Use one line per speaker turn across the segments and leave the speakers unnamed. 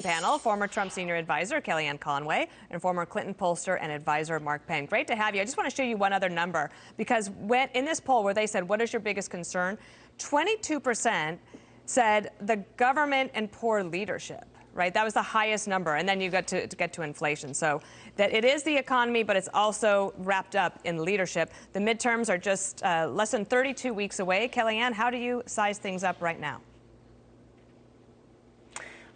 Panel, former Trump senior advisor Kellyanne Conway and former Clinton Pollster and advisor Mark Penn. Great to have you. I just want to show you one other number, because when in this poll where they said, what is your biggest concern? 22% said the government and poor leadership. Right, that was the highest number, and then you get to inflation. So that it is the economy, but it's also wrapped up in leadership. The midterms are just less than 32 weeks away. Kellyanne, how do you size things up right now?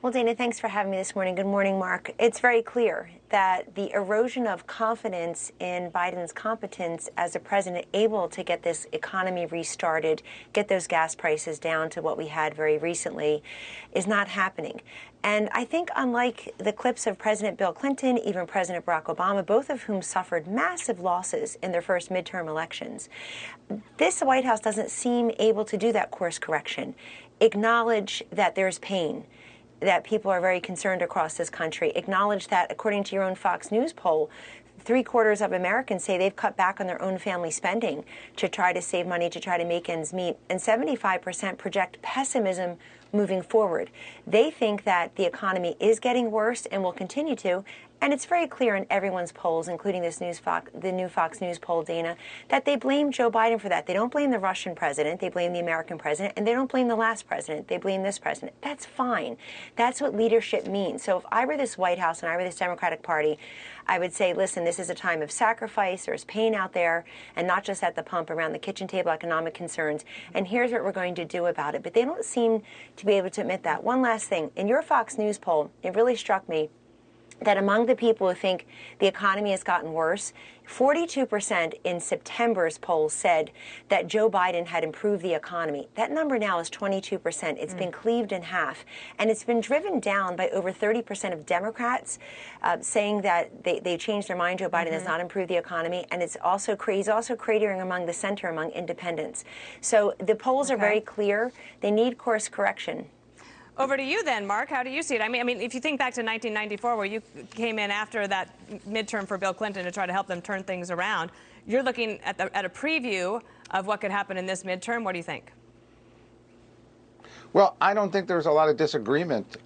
Well, Dana, thanks for having me this morning. Good morning, Mark. It's very clear that the erosion of confidence in Biden's competence as a president, able to get this economy restarted, get those gas prices down to what we had very recently, is not happening. And I think, unlike the clips of President Bill Clinton, even President Barack Obama, both of whom suffered massive losses in their first midterm elections, this White House doesn't seem able to do that course correction, acknowledge that there's pain, that people are very concerned across this country, acknowledge that, according to your own Fox News poll, 3/4 of Americans say they've cut back on their own family spending to try to save money, to try to make ends meet, and 75% project pessimism moving forward. They think that the economy is getting worse and will continue to, and it's very clear in everyone's polls, including the new Fox News poll, Dana, that they blame Joe Biden for that. They don't blame the Russian president, they blame the American president, and they don't blame the last president, they blame this president. That's fine. That's what leadership means. So if I were this White House and I were this Democratic Party, I would say, listen, this is a time of sacrifice, there's pain out there, and not just at the pump, around the kitchen table, economic concerns, and here's what we're going to do about it. But they don't seem to be able to admit that. One last thing, in your Fox News poll, it really struck me that among the people who think the economy has gotten worse, 42% in September's poll said that Joe Biden had improved the economy. That number now is 22%. It's been cleaved in half. And it's been driven down by over 30% of Democrats saying that they changed their mind. Joe Biden has not improved the economy. And it's also he's also cratering among the center, among independents. So the polls are very clear. They need course correction.
Over to you then, Mark. How do you see it? I mean, if you think back to 1994, where you came in after that midterm for Bill Clinton to try to help them turn things around, you're looking at a preview of what could happen in this midterm. What do you think?
Well, I don't think there's a lot of disagreement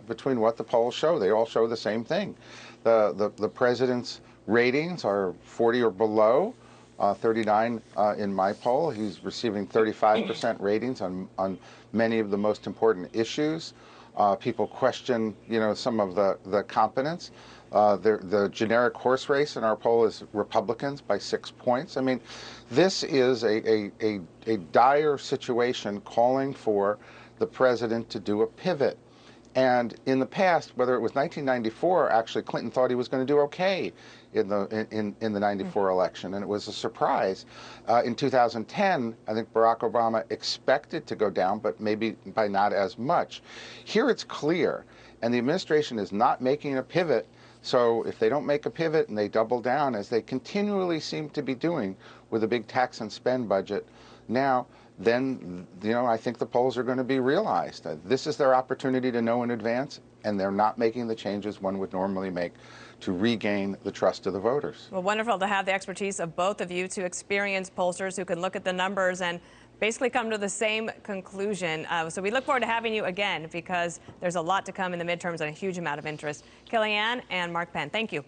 between what the polls show. They all show the same thing. The president's ratings are 40 or below. 39 in my poll. He's receiving 35% ratings on many of the most important issues. People question, some of the competence. The generic horse race in our poll is Republicans by 6 points. I mean, this is a dire situation calling for the president to do a pivot. And in the past, whether it was 1994, actually Clinton thought he was going to do okay in the 94 election, and it was a surprise. In 2010, I think Barack Obama expected to go down, but maybe by not as much. Here it's clear, and the administration is not making a pivot. So if they don't make a pivot and they double down, as they continually seem to be doing with a big tax and spend budget now, then, I think the polls are going to be realized. This is their opportunity to know in advance, and they're not making the changes one would normally make to regain the trust of the voters.
Well, wonderful to have the expertise of both of you, two experienced pollsters who can look at the numbers and basically come to the same conclusion. So we look forward to having you again, because there's a lot to come in the midterms and a huge amount of interest. Kellyanne and Mark Penn, thank you.